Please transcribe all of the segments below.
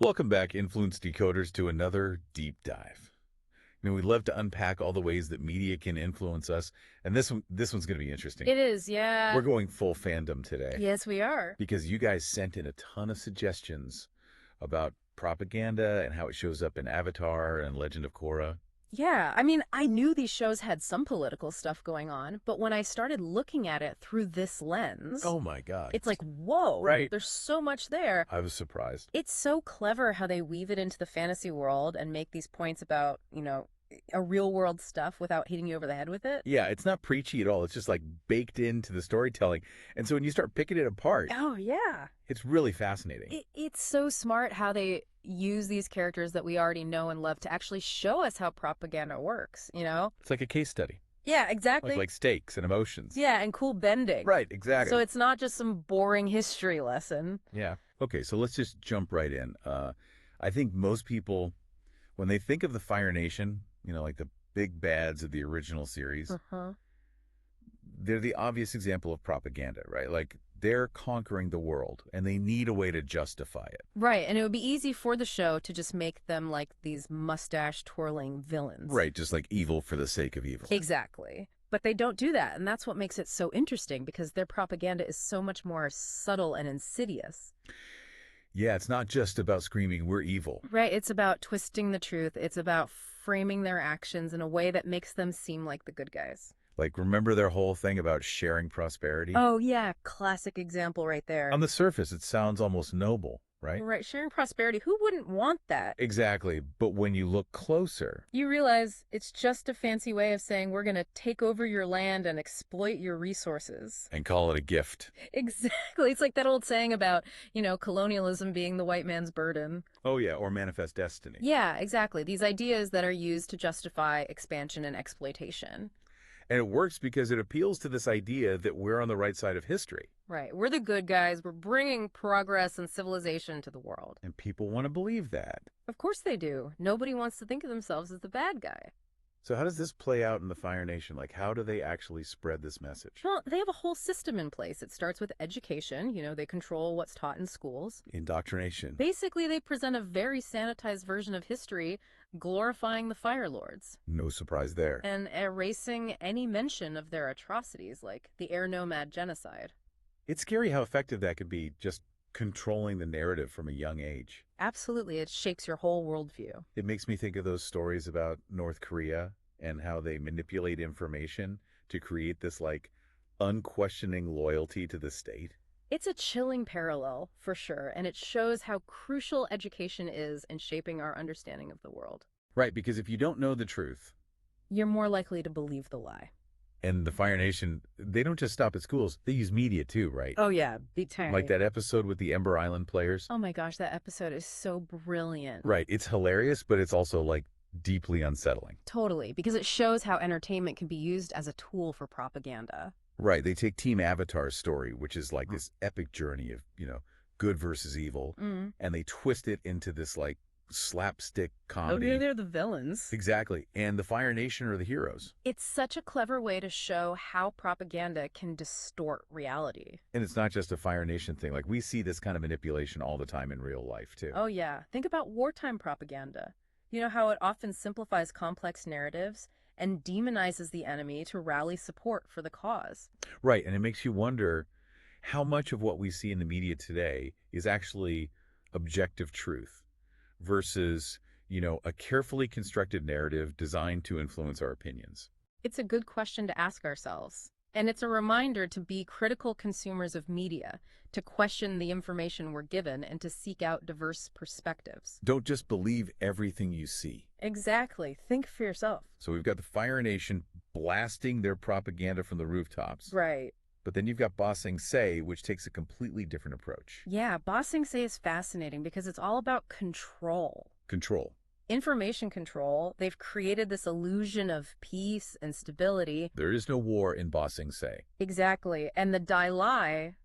Welcome back, Influence Decoders, to another deep dive. We love to unpack all the ways that media can influence us, and this one's going to be interesting. It is, yeah. We're going full fandom today. Yes, we are. Because you guys sent in a ton of suggestions about propaganda and how it shows up in Avatar and Legend of Korra. Yeah, I mean, I knew these shows had some political stuff going on, but when I started looking at it through this lens, Oh my God. it's like, whoa, Right. there's so much there. I was surprised. It's so clever how they weave it into the fantasy world and make these points about, a real world stuff without hitting you over the head with it. Yeah, it's not preachy at all. It's just like baked into the storytelling. And so when you start picking it apart, Oh, yeah. it's really fascinating. It's so smart how they use these characters that we already know and love to actually show us how propaganda works, It's like a case study. Yeah, exactly. Like stakes and emotions. Yeah, and cool bending. Right, exactly. So it's not just some boring history lesson. Yeah. Okay, so let's just jump right in. I think most people, when they think of the Fire Nation, like the big bads of the original series, they're the obvious example of propaganda, right? Like they're conquering the world and they need a way to justify it. Right, and it would be easy for the show to just make them like these mustache-twirling villains. Right, just like evil for the sake of evil. Exactly. But they don't do that, and that's what makes it so interesting, because their propaganda is so much more subtle and insidious. Yeah, it's not just about screaming, we're evil. Right, it's about twisting the truth. It's about framing their actions in a way that makes them seem like the good guys. Like, remember their whole thing about sharing prosperity? Oh, yeah, classic example right there. On the surface, it sounds almost noble, right? Right, sharing prosperity. Who wouldn't want that? Exactly, but when you look closer, you realize it's just a fancy way of saying we're going to take over your land and exploit your resources. And call it a gift. Exactly. It's like that old saying about, colonialism being the white man's burden. Oh, yeah, or manifest destiny. Yeah, exactly. These ideas that are used to justify expansion and exploitation. And it works because it appeals to this idea that we're on the right side of history. Right. We're the good guys. We're bringing progress and civilization to the world. And people want to believe that. Of course they do. Nobody wants to think of themselves as the bad guy. So how does this play out in the Fire Nation? Like, how do they actually spread this message? Well, they have a whole system in place. It starts with education. They control what's taught in schools. Indoctrination. Basically, they present a very sanitized version of history, glorifying the Fire Lords. No surprise there. And erasing any mention of their atrocities, like the air nomad genocide. It's scary how effective that could be, just controlling the narrative from a young age. Absolutely. It shakes your whole worldview. It makes me think of those stories about North Korea and how they manipulate information to create this, like, unquestioning loyalty to the state. It's a chilling parallel, for sure, and it shows how crucial education is in shaping our understanding of the world. Right, because if you don't know the truth, you're more likely to believe the lie. And the Fire Nation, they don't just stop at schools. They use media too, right? Oh, yeah. Big time. Like that episode with the Ember Island players. Oh, my gosh. That episode is so brilliant. Right. It's hilarious, but it's also, like, deeply unsettling. Totally. Because it shows how entertainment can be used as a tool for propaganda. Right. They take Team Avatar's story, which is like this epic journey of, good versus evil. And they twist it into this, like, slapstick comedy. Oh, they're the villains. Exactly. And the Fire Nation are the heroes. It's such a clever way to show how propaganda can distort reality. And it's not just a Fire Nation thing. Like, we see this kind of manipulation all the time in real life, too. Oh, yeah. Think about wartime propaganda. You know how it often simplifies complex narratives and demonizes the enemy to rally support for the cause. Right. And it makes you wonder how much of what we see in the media today is actually objective truth versus, a carefully constructed narrative designed to influence our opinions. It's a good question to ask ourselves. And it's a reminder to be critical consumers of media, to question the information we're given, and to seek out diverse perspectives. Don't just believe everything you see. Exactly. Think for yourself. So we've got the Fire Nation blasting their propaganda from the rooftops. Right. But then you've got Ba Sing Se, which takes a completely different approach. Yeah, Ba Sing Se is fascinating because it's all about control. Control. Information control. They've created this illusion of peace and stability. There is no war in Ba Sing Se. Exactly. And the Dai Lai,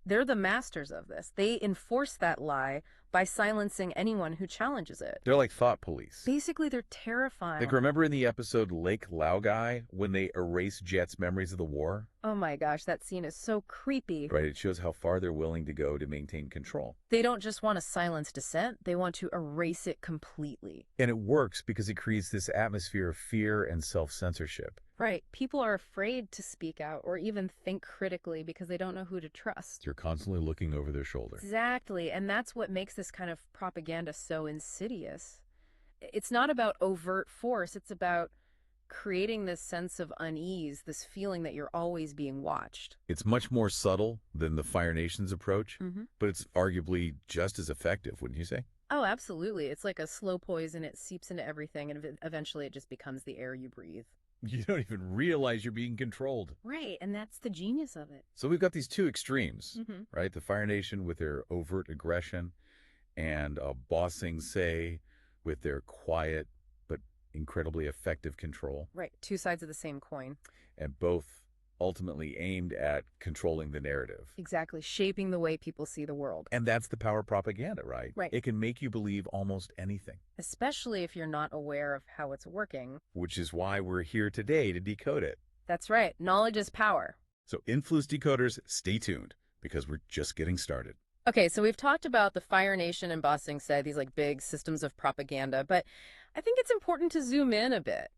they're the masters of this. They enforce that lie by silencing anyone who challenges it. They're like thought police. Basically, they're terrifying. Like, remember in the episode Lake Laogai when they erase Jet's memories of the war? Oh my gosh, that scene is so creepy. Right, it shows how far they're willing to go to maintain control. They don't just want to silence dissent, they want to erase it completely. And it works because it creates this atmosphere of fear and self-censorship. Right. People are afraid to speak out or even think critically because they don't know who to trust. You're constantly looking over their shoulder. Exactly. And that's what makes this kind of propaganda so insidious. It's not about overt force. It's about creating this sense of unease, this feeling that you're always being watched. It's much more subtle than the Fire Nation's approach, Mm-hmm. but it's arguably just as effective, wouldn't you say? Oh, absolutely. It's like a slow poison. It seeps into everything, and eventually it just becomes the air you breathe. You don't even realize you're being controlled. Right, and that's the genius of it. So we've got these two extremes, Mm-hmm. right? The Fire Nation with their overt aggression and Ba Sing Se with their quiet but incredibly effective control. Right, two sides of the same coin. And both ultimately aimed at controlling the narrative. Exactly, shaping the way people see the world. And that's the power of propaganda, right? Right. It can make you believe almost anything. Especially if you're not aware of how it's working. Which is why we're here today to decode it. That's right, knowledge is power. So Influence Decoders, stay tuned, because we're just getting started. Okay, so we've talked about the Fire Nation and Ba Sing Se, these like big systems of propaganda, but I think it's important to zoom in a bit,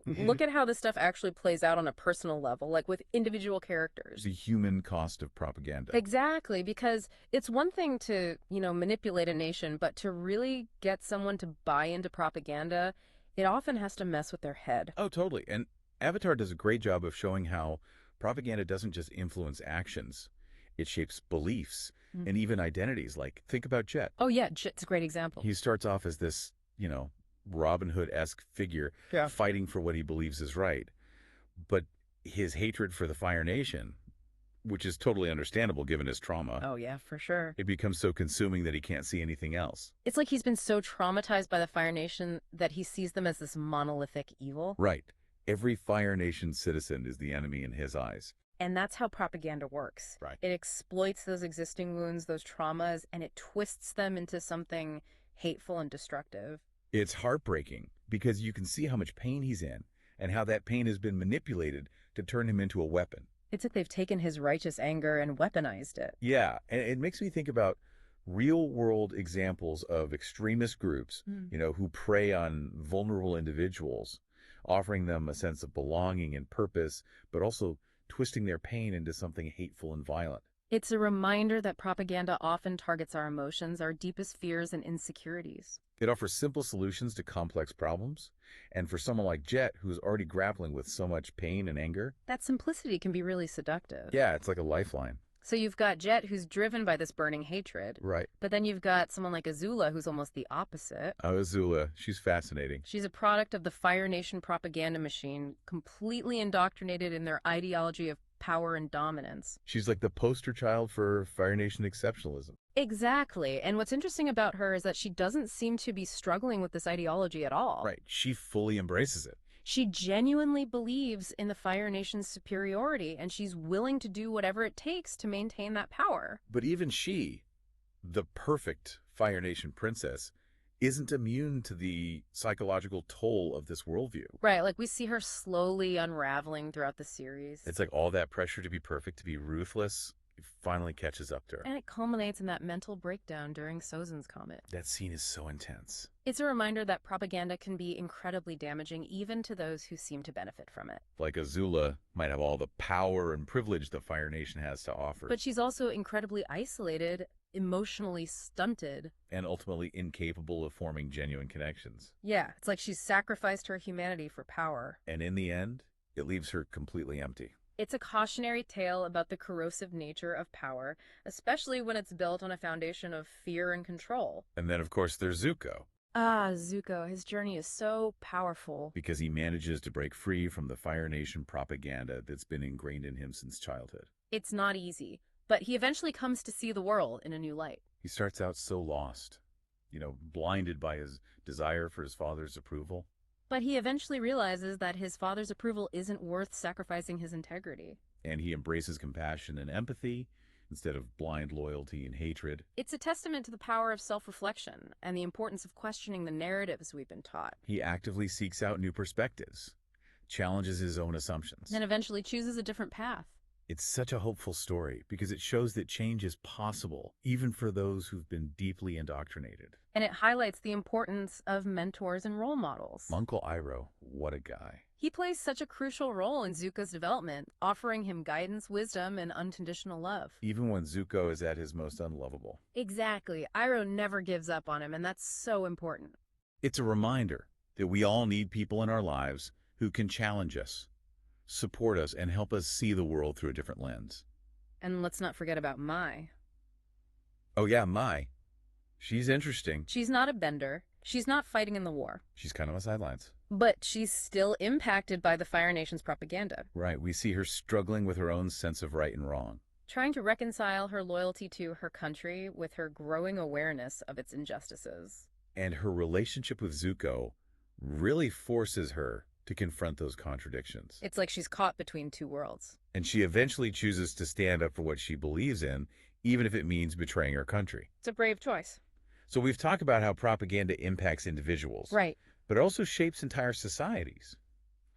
Look at how this stuff actually plays out on a personal level, like with individual characters. The human cost of propaganda. Exactly, because it's one thing to, manipulate a nation, but to really get someone to buy into propaganda, it often has to mess with their head. Oh, totally. And Avatar does a great job of showing how propaganda doesn't just influence actions. It shapes beliefs and even identities. Like, think about Jet. Oh, yeah, Jet's a great example. He starts off as this, Robin Hood-esque figure fighting for what he believes is right. But his hatred for the Fire Nation, which is totally understandable given his trauma. Oh, yeah, for sure. It becomes so consuming that he can't see anything else. It's like he's been so traumatized by the Fire Nation that he sees them as this monolithic evil. Right. Every Fire Nation citizen is the enemy in his eyes. And that's how propaganda works. Right. It exploits those existing wounds, those traumas, and it twists them into something hateful and destructive. It's heartbreaking because you can see how much pain he's in and how that pain has been manipulated to turn him into a weapon. It's like they've taken his righteous anger and weaponized it. Yeah, and it makes me think about real-world examples of extremist groups, who prey on vulnerable individuals, offering them a sense of belonging and purpose, but also twisting their pain into something hateful and violent. It's a reminder that propaganda often targets our emotions, our deepest fears and insecurities. It offers simple solutions to complex problems, and for someone like Jet, who's already grappling with so much pain and anger, that simplicity can be really seductive. Yeah, it's like a lifeline. So you've got Jet, who's driven by this burning hatred. Right. But then you've got someone like Azula, who's almost the opposite. Oh, Azula, she's fascinating. She's a product of the Fire Nation propaganda machine, completely indoctrinated in their ideology of power and dominance. She's like the poster child for Fire Nation exceptionalism. Exactly. And what's interesting about her is that she doesn't seem to be struggling with this ideology at all. Right. She fully embraces it. She genuinely believes in the Fire Nation's superiority, and she's willing to do whatever it takes to maintain that power. But even she, the perfect Fire Nation princess, isn't immune to the psychological toll of this worldview. Right, like we see her slowly unraveling throughout the series. It's like all that pressure to be perfect, to be ruthless, it finally catches up to her. And it culminates in that mental breakdown during Sozin's comet. That scene is so intense. It's a reminder that propaganda can be incredibly damaging even to those who seem to benefit from it. Like Azula might have all the power and privilege the Fire Nation has to offer. But she's also incredibly isolated, emotionally stunted. And ultimately incapable of forming genuine connections. Yeah, it's like she's sacrificed her humanity for power. And in the end, it leaves her completely empty. It's a cautionary tale about the corrosive nature of power, especially when it's built on a foundation of fear and control. And then, of course, there's Zuko. Ah, Zuko. His journey is so powerful. Because he manages to break free from the Fire Nation propaganda that's been ingrained in him since childhood. It's not easy, but he eventually comes to see the world in a new light. He starts out so lost, blinded by his desire for his father's approval. But he eventually realizes that his father's approval isn't worth sacrificing his integrity. And he embraces compassion and empathy, instead of blind loyalty and hatred. It's a testament to the power of self-reflection and the importance of questioning the narratives we've been taught. He actively seeks out new perspectives, challenges his own assumptions. And eventually chooses a different path. It's such a hopeful story because it shows that change is possible, even for those who've been deeply indoctrinated. And it highlights the importance of mentors and role models. Uncle Iroh, what a guy. He plays such a crucial role in Zuko's development, offering him guidance, wisdom, and unconditional love. Even when Zuko is at his most unlovable. Exactly. Iroh never gives up on him, and that's so important. It's a reminder that we all need people in our lives who can challenge us, support us, and help us see the world through a different lens. And let's not forget about Mai. Oh yeah, Mai. She's interesting. She's not a bender. She's not fighting in the war. She's kind of on the sidelines. But she's still impacted by the Fire Nation's propaganda. Right, we see her struggling with her own sense of right and wrong. Trying to reconcile her loyalty to her country with her growing awareness of its injustices. And her relationship with Zuko really forces her to confront those contradictions. It's like she's caught between two worlds. And she eventually chooses to stand up for what she believes in, even if it means betraying her country. It's a brave choice. So we've talked about how propaganda impacts individuals. Right. But it also shapes entire societies.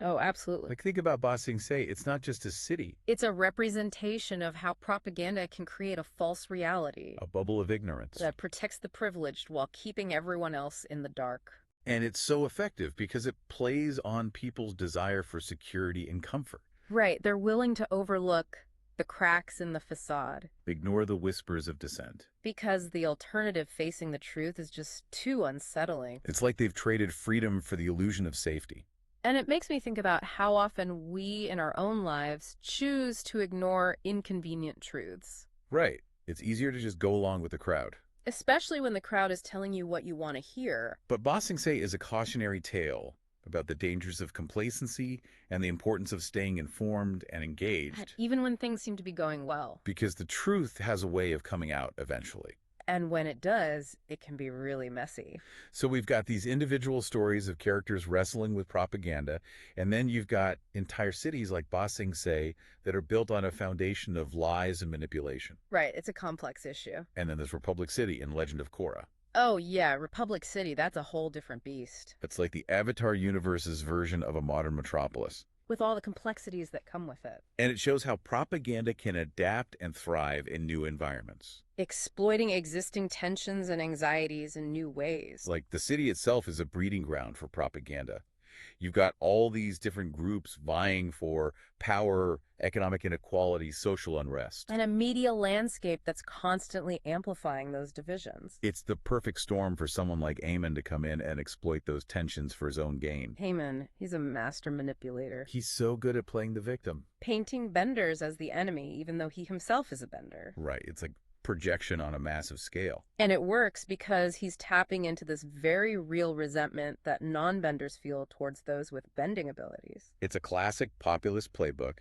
Oh, absolutely. Like, think about Ba Sing Se. It's not just a city. It's a representation of how propaganda can create a false reality. A bubble of ignorance. That protects the privileged while keeping everyone else in the dark. And it's so effective because it plays on people's desire for security and comfort. Right. They're willing to overlook the cracks in the facade. Ignore the whispers of dissent. Because the alternative facing the truth is just too unsettling. It's like they've traded freedom for the illusion of safety. And it makes me think about how often we in our own lives choose to ignore inconvenient truths. Right. It's easier to just go along with the crowd. Especially when the crowd is telling you what you want to hear. But Ba Sing Se is a cautionary tale about the dangers of complacency and the importance of staying informed and engaged. Even when things seem to be going well. Because the truth has a way of coming out eventually. And when it does, it can be really messy. So we've got these individual stories of characters wrestling with propaganda, and then you've got entire cities like Ba Sing Se that are built on a foundation of lies and manipulation. Right, it's a complex issue. And then there's Republic City in Legend of Korra. Oh yeah, Republic City, that's a whole different beast. It's like the Avatar universe's version of a modern metropolis. With all the complexities that come with it. And it shows how propaganda can adapt and thrive in new environments. Exploiting existing tensions and anxieties in new ways. Like the city itself is a breeding ground for propaganda. You've got all these different groups vying for power, economic inequality, social unrest. And a media landscape that's constantly amplifying those divisions. It's the perfect storm for someone like Aemon to come in and exploit those tensions for his own gain. Aemon, he's a master manipulator. He's so good at playing the victim. Painting benders as the enemy, even though he himself is a bender. Right. It's like projection on a massive scale. And it works because he's tapping into this very real resentment that non-benders feel towards those with bending abilities. It's a classic populist playbook.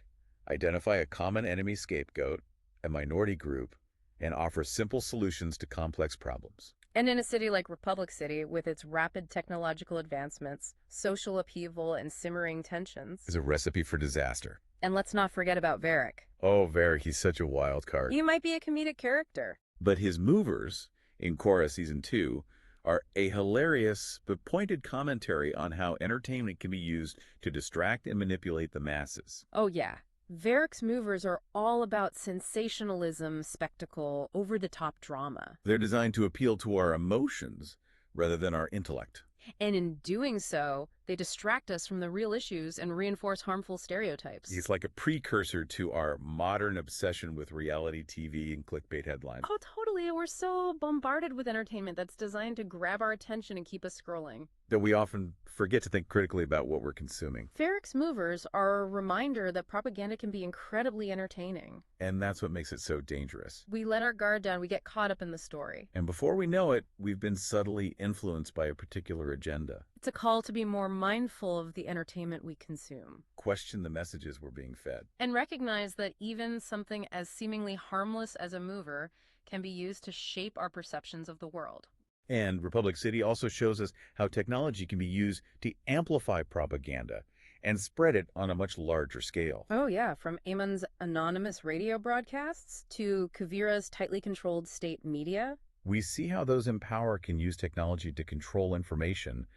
Identify a common enemy scapegoat, a minority group, and offer simple solutions to complex problems. And in a city like Republic City, with its rapid technological advancements, social upheaval, and simmering tensions, is a recipe for disaster. And let's not forget about Varric. Oh, Varric, he's such a wild card. He might be a comedic character. But his movers, in Korra Season 2, are a hilarious but pointed commentary on how entertainment can be used to distract and manipulate the masses. Oh, yeah. Varric's movers are all about sensationalism, spectacle, over-the-top drama. They're designed to appeal to our emotions rather than our intellect. And in doing so, they distract us from the real issues and reinforce harmful stereotypes. He's like a precursor to our modern obsession with reality TV and clickbait headlines. Oh, totally. We're so bombarded with entertainment that's designed to grab our attention and keep us scrolling. That we often forget to think critically about what we're consuming. Varric's movers are a reminder that propaganda can be incredibly entertaining. And that's what makes it so dangerous. We let our guard down, we get caught up in the story. And before we know it, we've been subtly influenced by a particular agenda. It's a call to be more mindful of the entertainment we consume. Question the messages we're being fed. And recognize that even something as seemingly harmless as a mover can be used to shape our perceptions of the world. And Republic City also shows us how technology can be used to amplify propaganda and spread it on a much larger scale. Oh, yeah, from Eamon's anonymous radio broadcasts to Kuvira's tightly controlled state media. We see how those in power can use technology to control information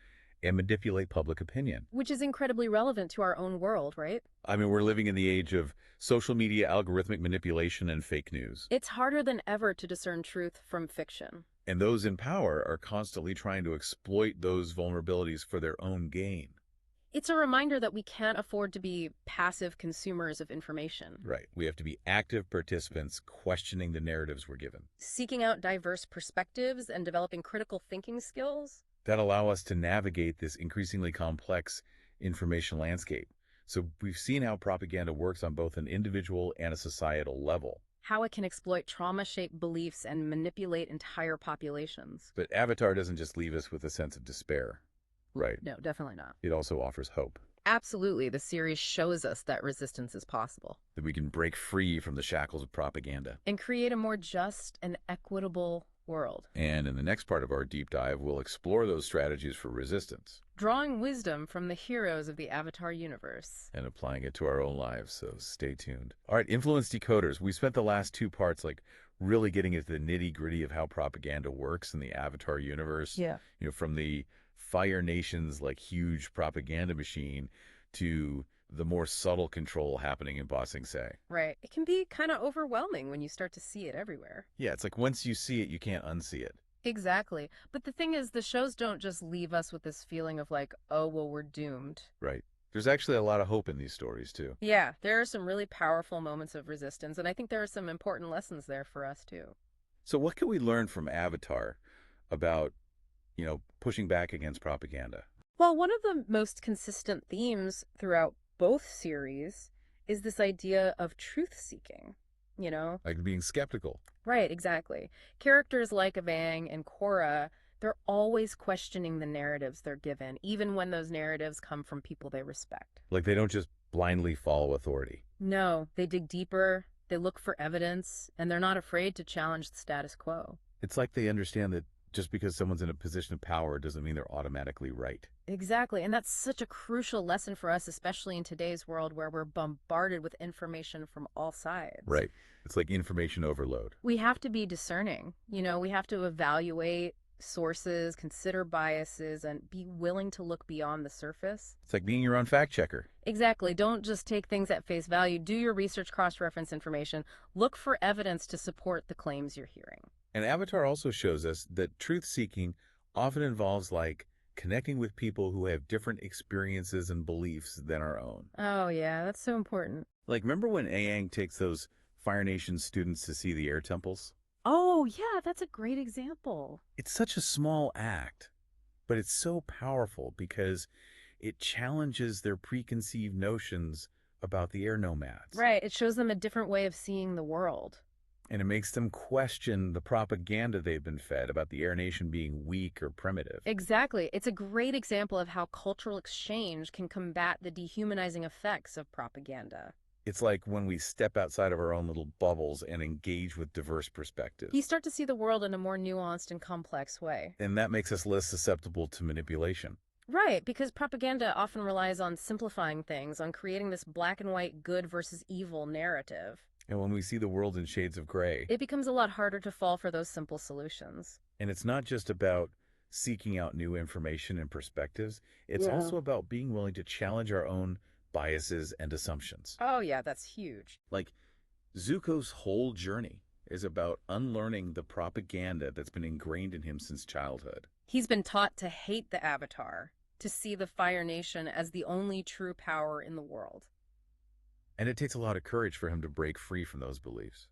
and manipulate public opinion. Which is incredibly relevant to our own world, right? I mean, we're living in the age of social media, algorithmic manipulation, and fake news. It's harder than ever to discern truth from fiction. And those in power are constantly trying to exploit those vulnerabilities for their own gain. It's a reminder that we can't afford to be passive consumers of information. Right. We have to be active participants questioning the narratives we're given. Seeking out diverse perspectives and developing critical thinking skills. That allow us to navigate this increasingly complex information landscape. So we've seen how propaganda works on both an individual and a societal level. How it can exploit trauma-shaped beliefs and manipulate entire populations. But Avatar doesn't just leave us with a sense of despair. Right. No, definitely not. It also offers hope. Absolutely. The series shows us that resistance is possible. That we can break free from the shackles of propaganda. And create a more just and equitable world. And in the next part of our deep dive, we'll explore those strategies for resistance. Drawing wisdom from the heroes of the Avatar universe. And applying it to our own lives, so stay tuned. All right, Influence Decoders. We spent the last two parts really getting into the nitty-gritty of how propaganda works in the Avatar universe. Yeah. From the Fire Nation's huge propaganda machine to the more subtle control happening in Ba Sing Se. Right. It can be kind of overwhelming when you start to see it everywhere. Yeah, it's like once you see it, you can't unsee it. Exactly. But the thing is, the shows don't just leave us with this feeling of oh, well, we're doomed. Right. There's actually a lot of hope in these stories, too. Yeah, there are some really powerful moments of resistance, and I think there are some important lessons there for us, too. So what can we learn from Avatar about pushing back against propaganda? Well, one of the most consistent themes throughout both series is this idea of truth-seeking, Like being skeptical. Right, exactly. Characters like Aang and Korra, they're always questioning the narratives they're given, even when those narratives come from people they respect. Like they don't just blindly follow authority. No, they dig deeper, they look for evidence, and they're not afraid to challenge the status quo. It's like they understand that just because someone's in a position of power doesn't mean they're automatically right. Exactly, and that's such a crucial lesson for us, especially in today's world where we're bombarded with information from all sides. Right. It's like information overload. We have to be discerning. We have to evaluate sources, consider biases, and be willing to look beyond the surface. It's like being your own fact checker. Exactly. Don't just take things at face value. Do your research, cross-reference information. Look for evidence to support the claims you're hearing. And Avatar also shows us that truth-seeking often involves connecting with people who have different experiences and beliefs than our own. Oh, yeah, that's so important. Remember when Aang takes those Fire Nation students to see the air temples? Oh, yeah, that's a great example. It's such a small act, but it's so powerful because it challenges their preconceived notions about the air nomads. Right, it shows them a different way of seeing the world. And it makes them question the propaganda they've been fed about the Air Nation being weak or primitive. Exactly. It's a great example of how cultural exchange can combat the dehumanizing effects of propaganda. It's like when we step outside of our own little bubbles and engage with diverse perspectives. You start to see the world in a more nuanced and complex way. And that makes us less susceptible to manipulation. Right, because propaganda often relies on simplifying things, on creating this black and white good versus evil narrative. And when we see the world in shades of gray, it becomes a lot harder to fall for those simple solutions. And it's not just about seeking out new information and perspectives. It's also about being willing to challenge our own biases and assumptions. Oh, yeah, that's huge. Zuko's whole journey is about unlearning the propaganda that's been ingrained in him since childhood. He's been taught to hate the Avatar, to see the Fire Nation as the only true power in the world. And it takes a lot of courage for him to break free from those beliefs.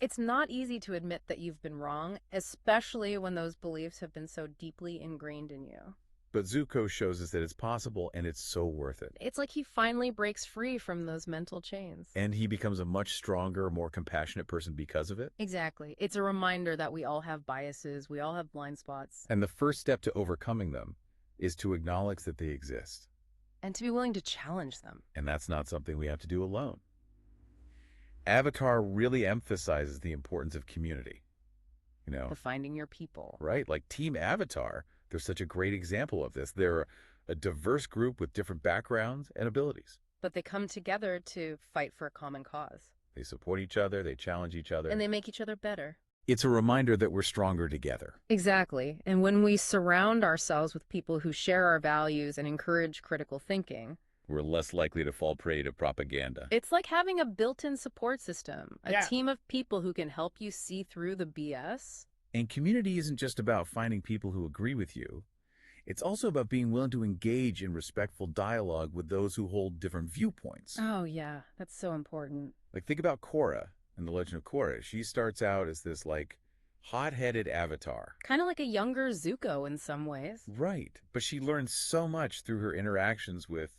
It's not easy to admit that you've been wrong, especially when those beliefs have been so deeply ingrained in you. But Zuko shows us that it's possible, and it's so worth it. It's like he finally breaks free from those mental chains. And he becomes a much stronger, more compassionate person because of it. Exactly. It's a reminder that we all have biases, we all have blind spots. And the first step to overcoming them is to acknowledge that they exist. And to be willing to challenge them. And that's not something we have to do alone. Avatar really emphasizes the importance of community. The finding your people. Right? Like Team Avatar, they're such a great example of this. They're a diverse group with different backgrounds and abilities. But they come together to fight for a common cause. They support each other, they challenge each other. And they make each other better. It's a reminder that we're stronger together. Exactly. And when we surround ourselves with people who share our values and encourage critical thinking, we're less likely to fall prey to propaganda. It's like having a built-in support system, a Yeah. team of people who can help you see through the BS. And community isn't just about finding people who agree with you. It's also about being willing to engage in respectful dialogue with those who hold different viewpoints. Oh, yeah. That's so important. Like, think about Korra in The Legend of Korra. She starts out as this, hot-headed avatar. Kind of like a younger Zuko in some ways. Right. But she learns so much through her interactions with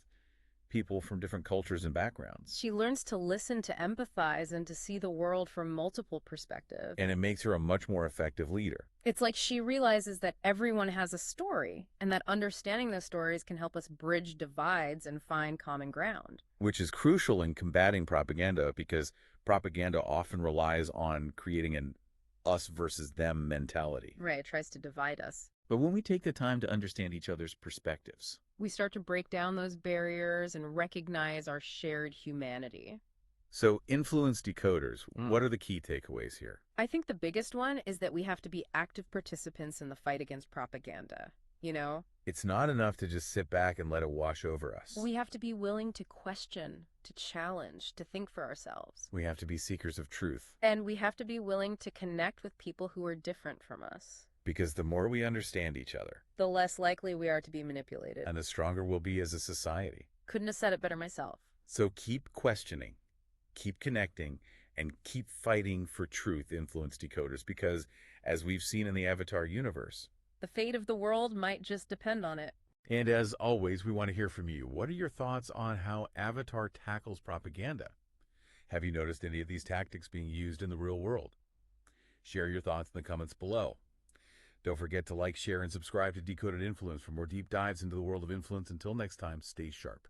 people from different cultures and backgrounds. She learns to listen, to empathize, and to see the world from multiple perspectives. And it makes her a much more effective leader. It's like she realizes that everyone has a story, and that understanding those stories can help us bridge divides and find common ground. Which is crucial in combating propaganda, because propaganda often relies on creating an us versus them mentality. Right, it tries to divide us. But when we take the time to understand each other's perspectives, we start to break down those barriers and recognize our shared humanity. So, influence decoders, what are the key takeaways here? I think the biggest one is that we have to be active participants in the fight against propaganda, you know? It's not enough to just sit back and let it wash over us. We have to be willing to question, to challenge, to think for ourselves. We have to be seekers of truth. And we have to be willing to connect with people who are different from us. Because the more we understand each other, the less likely we are to be manipulated. And the stronger we'll be as a society. Couldn't have said it better myself. So keep questioning, keep connecting, and keep fighting for truth, influence decoders, because as we've seen in the Avatar universe, the fate of the world might just depend on it. And as always, we want to hear from you. What are your thoughts on how Avatar tackles propaganda? Have you noticed any of these tactics being used in the real world? Share your thoughts in the comments below. Don't forget to like, share, and subscribe to Decoded Influence for more deep dives into the world of influence. Until next time, stay sharp.